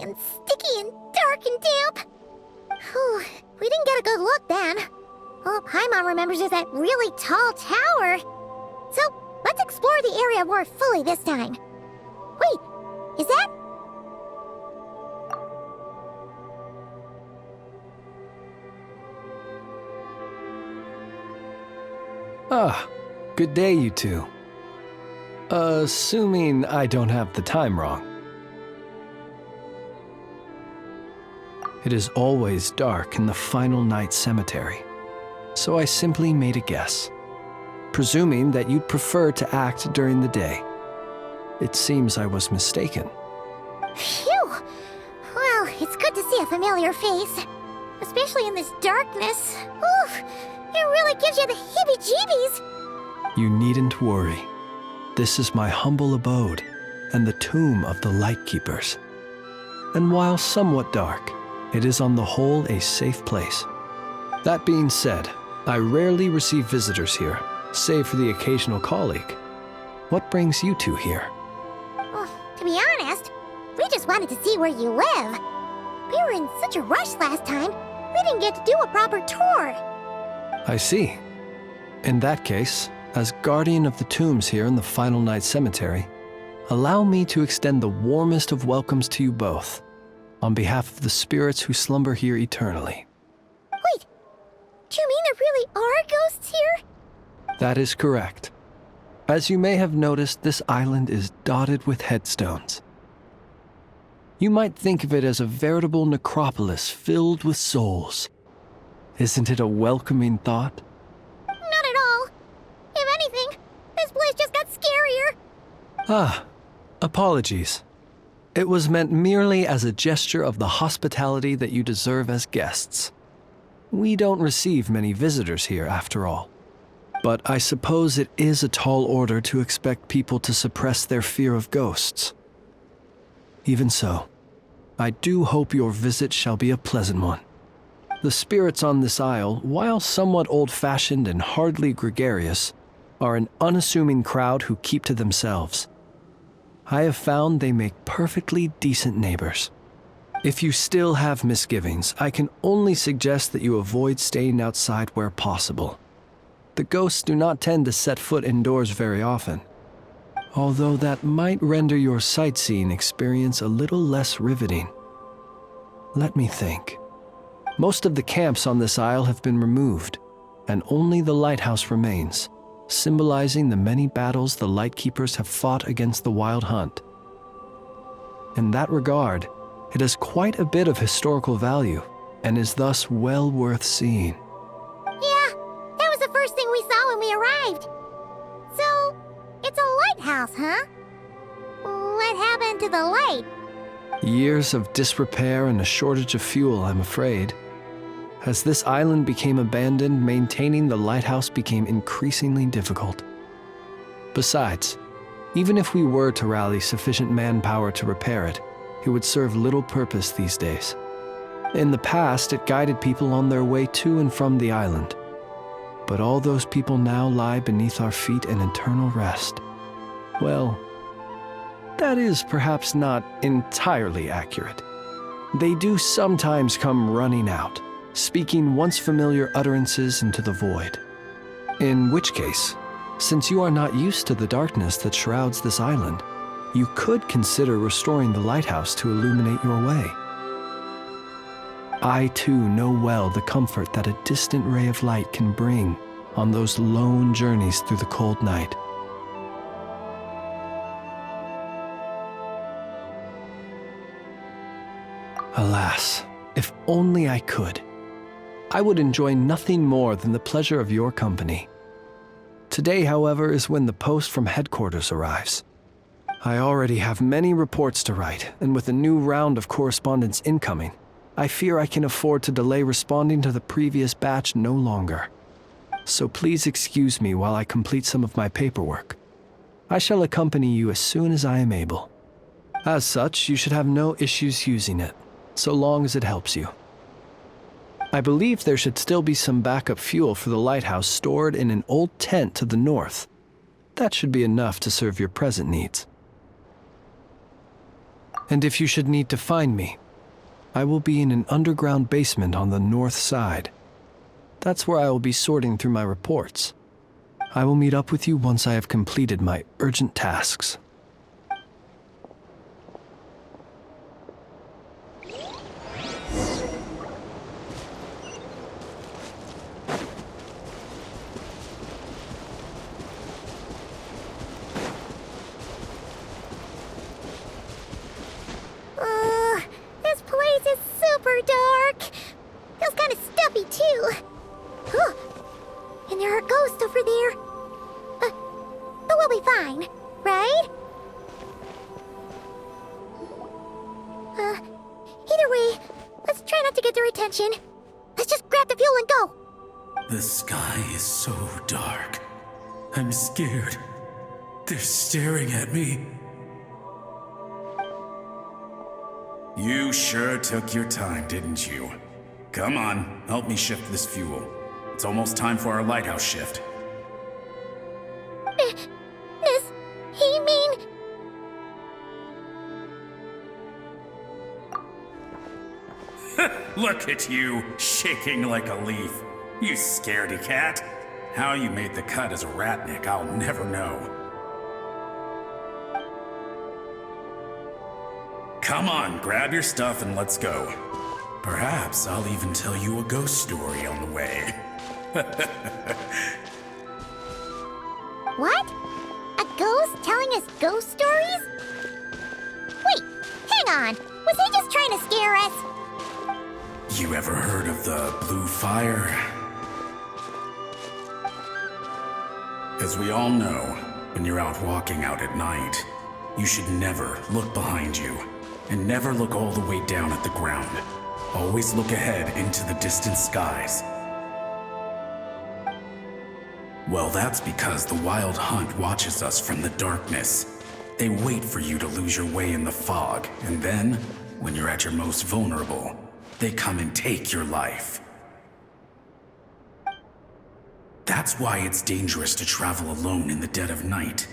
and sticky and dark and damp. Whew, we didn't get a good look then. All Paimon remembers is that really tall tower. So, let's explore the area more fully this time. Wait, is that... Ah, good day, you two. Assuming I don't have the time wrong. It is always dark in the final night cemetery, so I simply made a guess, presuming that you'd prefer to act during the day. It seems I was mistaken. Phew! Well, it's good to see a familiar face, especially in this darkness. Oof! It really gives you the heebie-jeebies! You needn't worry. This is my humble abode and the tomb of the Lightkeepers. And while somewhat dark, it is on the whole a safe place. That being said, I rarely receive visitors here, save for the occasional colleague. What brings you two here? Well, to be honest, we just wanted to see where you live. We were in such a rush last time, we didn't get to do a proper tour. I see. In that case, as guardian of the tombs here in the Final Night Cemetery, allow me to extend the warmest of welcomes to you both, on behalf of the spirits who slumber here eternally. Wait, do you mean there really are ghosts here? That is correct. As you may have noticed, this island is dotted with headstones. You might think of it as a veritable necropolis filled with souls. Isn't it a welcoming thought? Not at all. If anything, this place just got scarier. Ah, apologies. It was meant merely as a gesture of the hospitality that you deserve as guests. We don't receive many visitors here, after all. But I suppose it is a tall order to expect people to suppress their fear of ghosts. Even so, I do hope your visit shall be a pleasant one. The spirits on this isle, while somewhat old-fashioned and hardly gregarious, are an unassuming crowd who keep to themselves. I have found they make perfectly decent neighbors. If you still have misgivings, I can only suggest that you avoid staying outside where possible. The ghosts do not tend to set foot indoors very often, although that might render your sightseeing experience a little less riveting. Let me think. Most of the camps on this isle have been removed, and only the lighthouse remains, symbolizing the many battles the Lightkeepers have fought against the Wild Hunt. In that regard, it has quite a bit of historical value, and is thus well worth seeing. Yeah, that was the first thing we saw when we arrived. So, it's a lighthouse, huh? What happened to the light? Years of disrepair and a shortage of fuel, I'm afraid. As this island became abandoned, maintaining the lighthouse became increasingly difficult. Besides, even if we were to rally sufficient manpower to repair it, it would serve little purpose these days. In the past, it guided people on their way to and from the island. But all those people now lie beneath our feet in eternal rest. Well, that is perhaps not entirely accurate. They do sometimes come running out, speaking once familiar utterances into the void. In which case, since you are not used to the darkness that shrouds this island, you could consider restoring the lighthouse to illuminate your way. I too know well the comfort that a distant ray of light can bring on those lone journeys through the cold night. Alas, if only I could. I would enjoy nothing more than the pleasure of your company. Today, however, is when the post from headquarters arrives. I already have many reports to write, and with a new round of correspondence incoming, I fear I can afford to delay responding to the previous batch no longer. So please excuse me while I complete some of my paperwork. I shall accompany you as soon as I am able. As such, you should have no issues using it, so long as it helps you. I believe there should still be some backup fuel for the lighthouse stored in an old tent to the north. That should be enough to serve your present needs. And if you should need to find me, I will be in an underground basement on the north side. That's where I will be sorting through my reports. I will meet up with you once I have completed my urgent tasks. This place is super dark. Feels kind of stuffy too. Huh. And there are ghosts over there. But we'll be fine, right? Either way, let's try not to get their attention. Let's just grab the fuel and go. The sky is so dark. I'm scared. They're staring at me. You sure took your time, didn't you? Come on, help me shift this fuel. It's almost time for our lighthouse shift. Does he mean... Look at you, shaking like a leaf. You scaredy cat. How you made the cut as a ratnik, I'll never know. Come on, grab your stuff and let's go. Perhaps I'll even tell you a ghost story on the way. What? A ghost telling us ghost stories? Wait, hang on. Was he just trying to scare us? You ever heard of the blue fire? As we all know, when you're out walking out at night, you should never look behind you, and never look all the way down at the ground. Always look ahead into the distant skies. Well, that's because the Wild Hunt watches us from the darkness. They wait for you to lose your way in the fog, and then, when you're at your most vulnerable, they come and take your life. That's why it's dangerous to travel alone in the dead of night.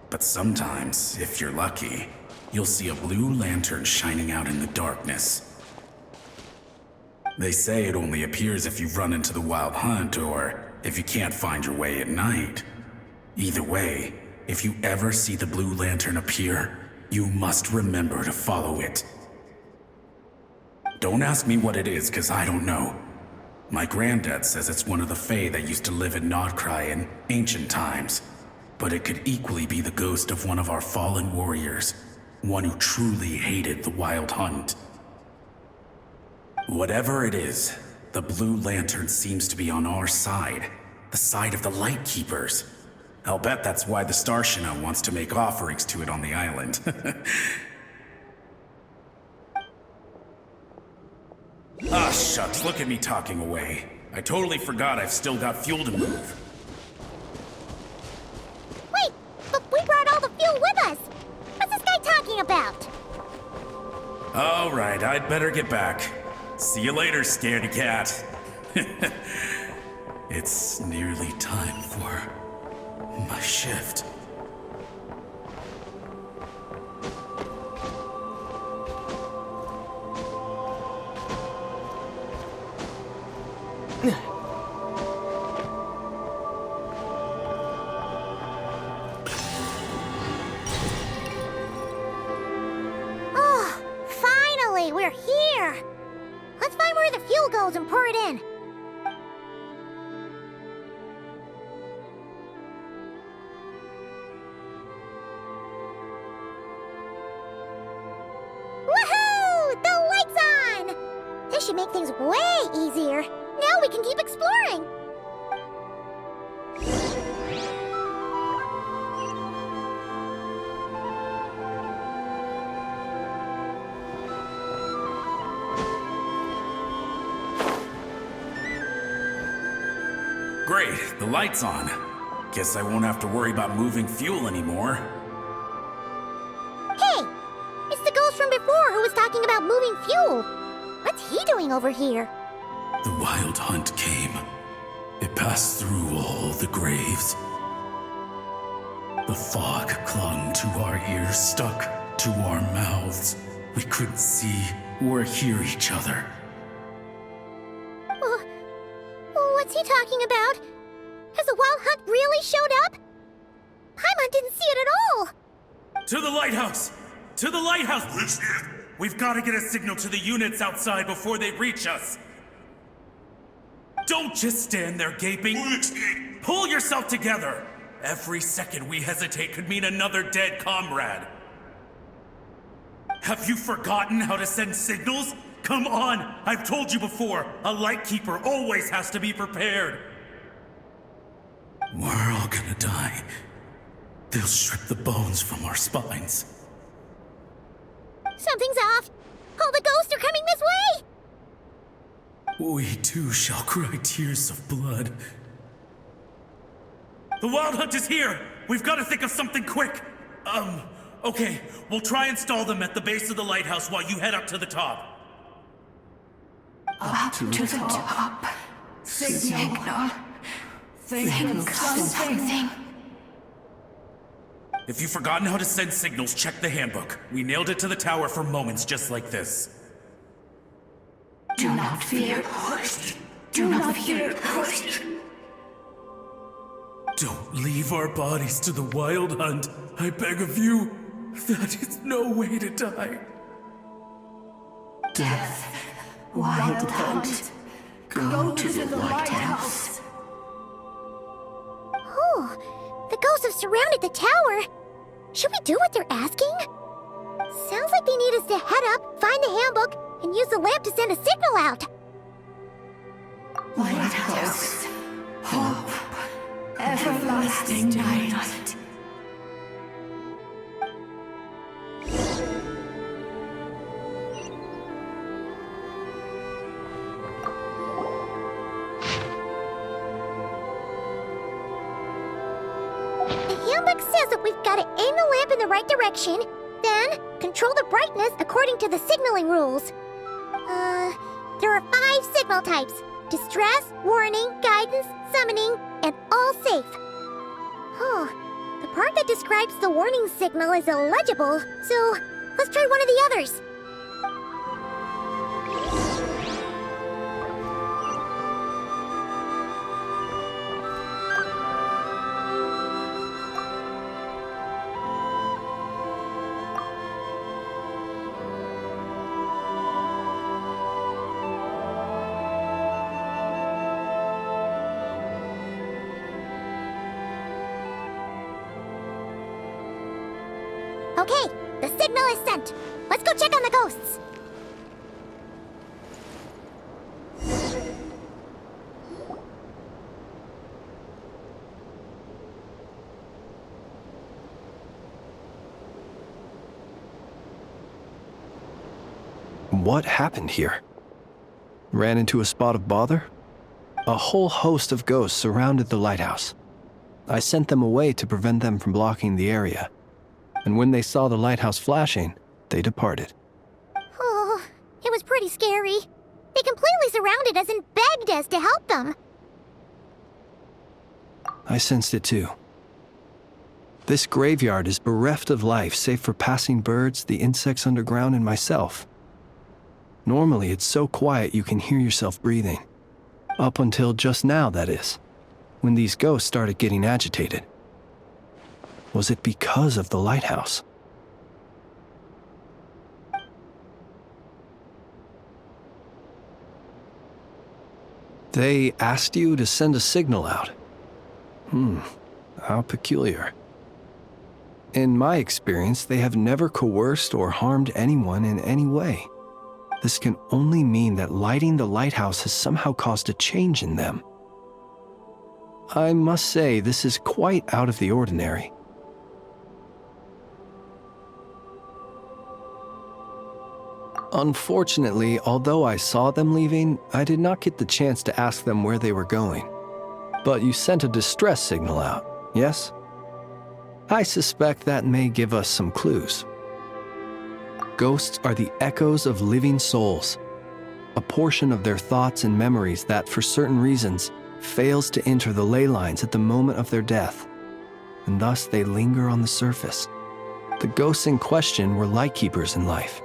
But sometimes, if you're lucky, you'll see a blue lantern shining out in the darkness. They say it only appears if you've run into the Wild Hunt or if you can't find your way at night. Either way, if you ever see the blue lantern appear, you must remember to follow it. Don't ask me what it is, 'cause I don't know. My granddad says it's one of the Fae that used to live in Nodcry in ancient times. But it could equally be the ghost of one of our fallen warriors, one who truly hated the Wild Hunt. Whatever it is, the blue lantern seems to be on our side, the side of the Light Keepers. I'll bet that's why the Starshina wants to make offerings to it on the island. Ah, shucks, look at me talking away. I totally forgot I've still got fuel to move. Wait, but we brought all the fuel with us. What's this guy talking about? All right, I'd better get back. See you later, scaredy cat. It's nearly time for my shift. Oh, finally, we're here. Let's find where the fuel goes and pour it in. Woohoo! The light's on! This should make things way easier. Now we can keep exploring. Great, the light's on. Guess I won't have to worry about moving fuel anymore. Hey! It's the ghost from before who was talking about moving fuel. What's he doing over here? The Wild Hunt came. It passed through all the graves. The fog clung to our ears, stuck to our mouths. we couldn't see or hear each other. What's he talking about? Has the Wild Hunt really showed up? Paimon didn't see it at all! To the lighthouse! To the lighthouse! We've got to get a signal to the units outside before they reach us. Don't just stand there gaping. Pull yourself together. Every second we hesitate could mean another dead comrade. Have you forgotten how to send signals? Come on! I've told you before, a Lightkeeper always has to be prepared. We're all gonna die. They'll strip the bones from our spines. Something's off! All the ghosts are coming this way! We too shall cry tears of blood. The Wild Hunt is here! We've got to think of something quick! Okay, we'll try and stall them at the base of the lighthouse while you head up to the top. Up to the top. Signal. Think of something. If you've forgotten how to send signals, check the handbook. We nailed it to the tower for moments just like this. Do not fear. Do not fear. Don't leave our bodies to the Wild Hunt. I beg of you. That is no way to die. Death. Wild Hunt. Go to the lighthouse. Oh, the ghosts have surrounded the tower. Should we do what they're asking? Sounds like they need us to head up, find the handbook, and use the lamp to send a signal out. Lighthouse. Hope. Everlasting night. The handbook says that we've got to aim the lamp in the right direction, then control the brightness according to the signaling rules. There are 5 signal types: distress, warning, guidance, summoning, and all safe. The part that describes the warning signal is illegible, so let's try one of the others. Okay, the signal is sent. Let's go check on the ghosts. What happened here? Ran into a spot of bother? A whole host of ghosts surrounded the lighthouse. I sent them away to prevent them from blocking the area. And when they saw the lighthouse flashing, they departed. Oh, it was pretty scary. They completely surrounded us and begged us to help them. I sensed it too. This graveyard is bereft of life save for passing birds, the insects underground, and myself. Normally, it's so quiet you can hear yourself breathing. Up until just now, that is, when these ghosts started getting agitated. Was it because of the lighthouse? They asked you to send a signal out. How peculiar. In my experience, they have never coerced or harmed anyone in any way. This can only mean that lighting the lighthouse has somehow caused a change in them. I must say, this is quite out of the ordinary. Unfortunately, although I saw them leaving, I did not get the chance to ask them where they were going. But you sent a distress signal out, yes? I suspect that may give us some clues. Ghosts are the echoes of living souls, a portion of their thoughts and memories that, for certain reasons, fails to enter the ley lines at the moment of their death, and thus they linger on the surface. The ghosts in question were lightkeepers in life,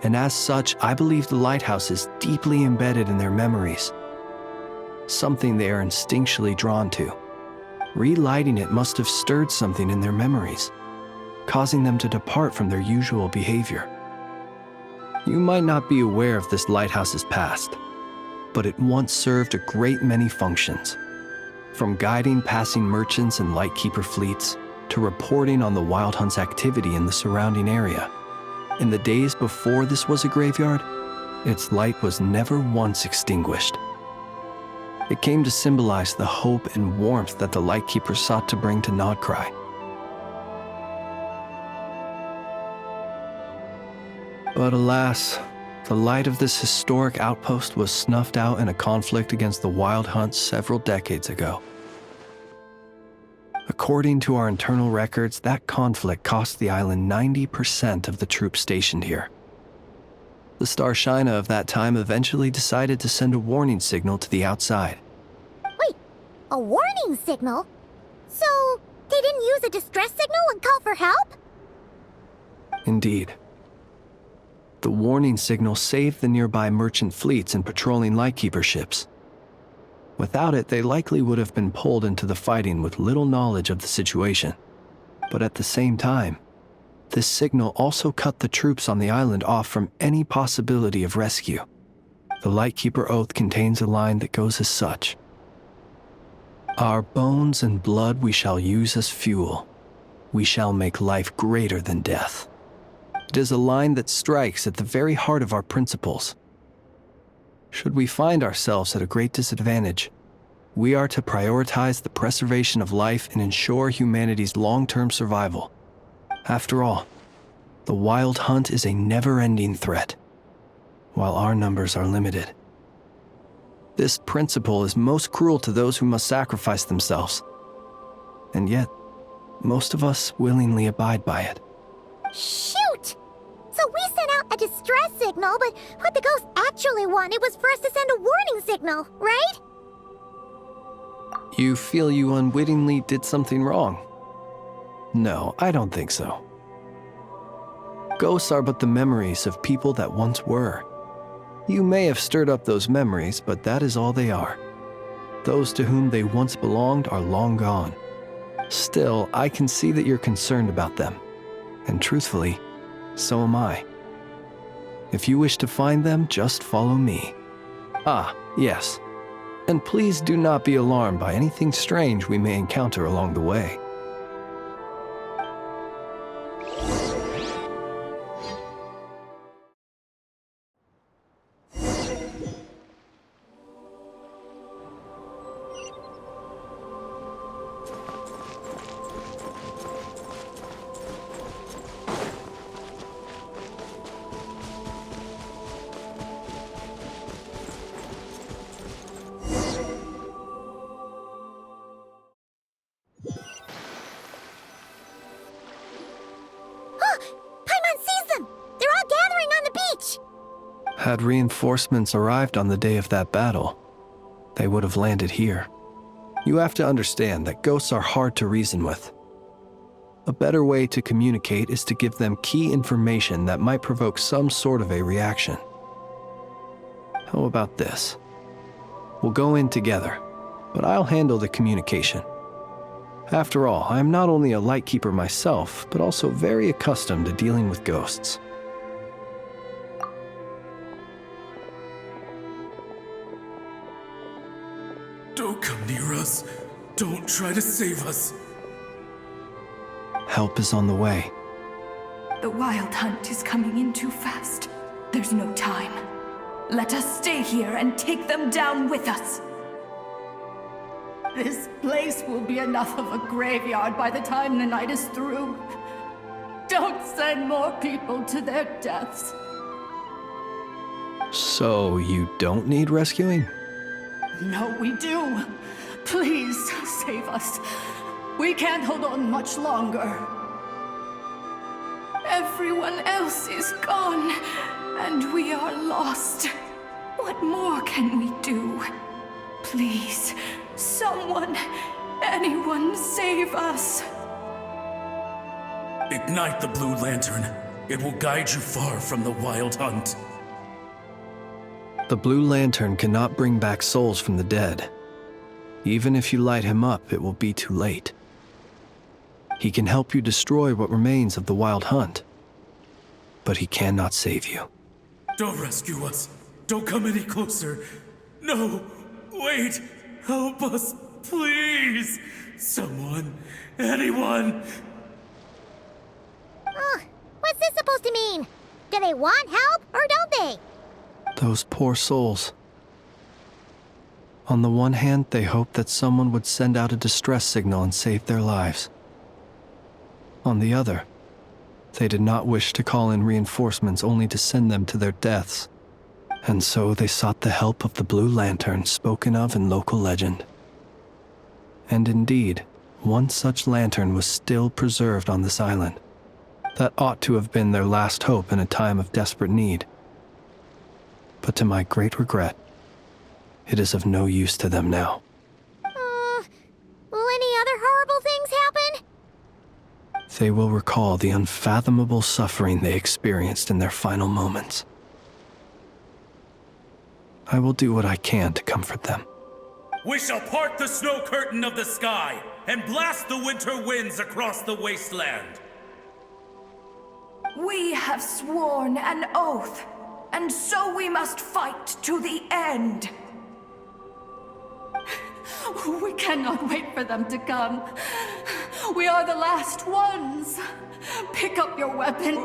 And as such, I believe the lighthouse is deeply embedded in their memories. Something they are instinctually drawn to. Relighting it must have stirred something in their memories, causing them to depart from their usual behavior. You might not be aware of this lighthouse's past, but it once served a great many functions. From guiding passing merchants and lightkeeper fleets, to reporting on the Wild Hunt's activity in the surrounding area. In the days before this was a graveyard, its light was never once extinguished. It came to symbolize the hope and warmth that the Lightkeeper sought to bring to Nodcry. But alas, the light of this historic outpost was snuffed out in a conflict against the Wild Hunt several decades ago. According to our internal records, that conflict cost the island 90% of the troops stationed here. The Starshina of that time eventually decided to send a warning signal to the outside. Wait, a warning signal? So, they didn't use a distress signal and call for help? Indeed. The warning signal saved the nearby merchant fleets and patrolling lightkeeper ships. Without it, they likely would have been pulled into the fighting with little knowledge of the situation. But at the same time, this signal also cut the troops on the island off from any possibility of rescue. The Lightkeeper Oath contains a line that goes as such. Our bones and blood we shall use as fuel. We shall make life greater than death. It is a line that strikes at the very heart of our principles. Should we find ourselves at a great disadvantage, we are to prioritize the preservation of life and ensure humanity's long-term survival. After all, the Wild Hunt is a never-ending threat, while our numbers are limited. This principle is most cruel to those who must sacrifice themselves, and yet, most of us willingly abide by it. Shoot! So we sent out a distress signal, but what the ghost actually wanted was for us to send a warning signal, right? You feel you unwittingly did something wrong? No, I don't think so. Ghosts are but the memories of people that once were. You may have stirred up those memories, but that is all they are. Those to whom they once belonged are long gone. Still, I can see that you're concerned about them. And truthfully, so am I. If you wish to find them, just follow me. Ah, yes. And please do not be alarmed by anything strange we may encounter along the way. Had reinforcements arrived on the day of that battle, they would have landed here. You have to understand that ghosts are hard to reason with. A better way to communicate is to give them key information that might provoke some sort of a reaction. How about this? We'll go in together, but I'll handle the communication. After all, I am not only a lightkeeper myself, but also very accustomed to dealing with ghosts. Don't come near us. Don't try to save us. Help is on the way. The Wild Hunt is coming in too fast. There's no time. Let us stay here and take them down with us. This place will be enough of a graveyard by the time the night is through. Don't send more people to their deaths. So you don't need rescuing? No, we do. Please, save us. We can't hold on much longer. Everyone else is gone, and we are lost. What more can we do? Please, someone, anyone, save us. Ignite the blue lantern. It will guide you far from the wild hunt. The Blue Lantern cannot bring back souls from the dead. Even if you light him up, it will be too late. He can help you destroy what remains of the wild hunt, but he cannot save you. Don't rescue us. Don't come any closer. No, wait. Help us, please. Someone, anyone. What's this supposed to mean? Do they want help or don't they? Those poor souls. On the one hand, they hoped that someone would send out a distress signal and save their lives. On the other, they did not wish to call in reinforcements only to send them to their deaths. And so they sought the help of the Blue Lantern spoken of in local legend. And indeed, one such lantern was still preserved on this island. That ought to have been their last hope in a time of desperate need. But to my great regret, it is of no use to them now. Will any other horrible things happen? They will recall the unfathomable suffering they experienced in their final moments. I will do what I can to comfort them. We shall part the snow curtain of the sky and blast the winter winds across the wasteland. We have sworn an oath, and so we must fight to the end. We cannot wait for them to come. We are the last ones. Pick up your weapon.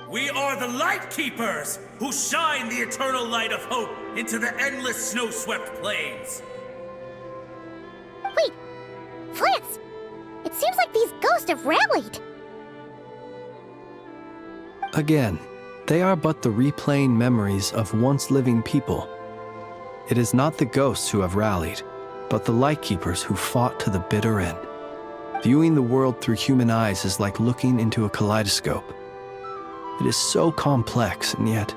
We are the Light Keepers, who shine the eternal light of hope into the endless snow-swept plains. Wait, Flins! It seems like these ghosts have rallied. Again, they are but the replaying memories of once living people. It is not the ghosts who have rallied, but the Lightkeepers who fought to the bitter end. Viewing the world through human eyes is like looking into a kaleidoscope. It is so complex and yet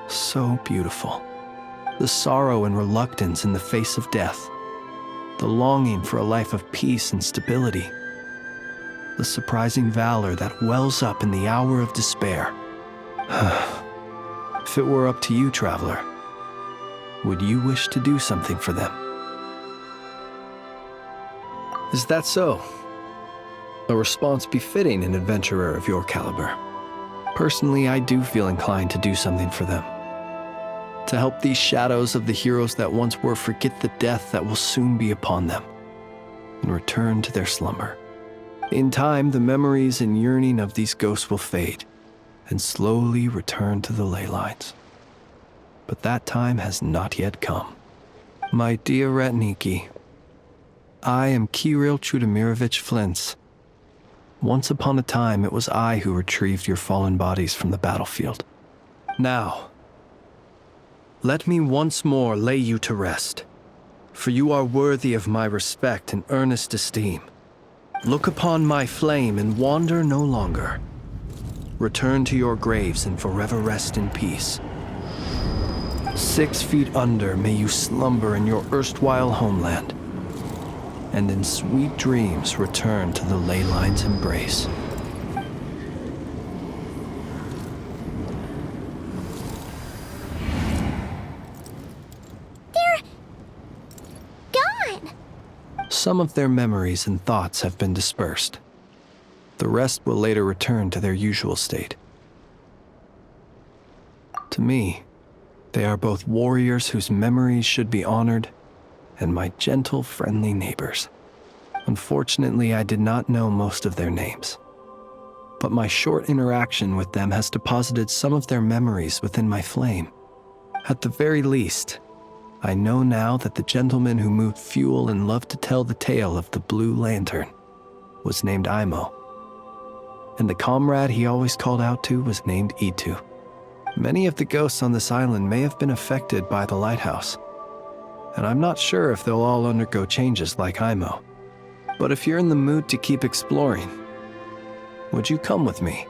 so beautiful. The sorrow and reluctance in the face of death. The longing for a life of peace and stability. The surprising valor that wells up in the hour of despair. If it were up to you, traveler, would you wish to do something for them? Is that so? A response befitting an adventurer of your caliber. Personally, I do feel inclined to do something for them. To help these shadows of the heroes that once were forget the death that will soon be upon them, and return to their slumber. In time, the memories and yearning of these ghosts will fade, and slowly return to the ley lines. But that time has not yet come. My dear Ratniki, I am Kirill Chudamirovich Flins. Once upon a time, it was I who retrieved your fallen bodies from the battlefield. Now, let me once more lay you to rest, for you are worthy of my respect and earnest esteem. Look upon my flame and wander no longer. Return to your graves and forever rest in peace. 6 feet under may you slumber in your erstwhile homeland, and in sweet dreams return to the ley line's embrace. They're gone. Some of their memories and thoughts have been dispersed. The rest will later return to their usual state. To me, they are both warriors whose memories should be honored, and my gentle, friendly neighbors. Unfortunately, I did not know most of their names, but my short interaction with them has deposited some of their memories within my flame. At the very least, I know now that the gentleman who moved fuel and loved to tell the tale of the Blue Lantern was named Imo, and the comrade he always called out to was named Itu. Many of the ghosts on this island may have been affected by the Lighthouse, and I'm not sure if they'll all undergo changes like Imo. But if you're in the mood to keep exploring, would you come with me?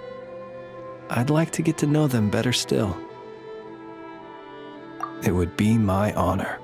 I'd like to get to know them better still. It would be my honor.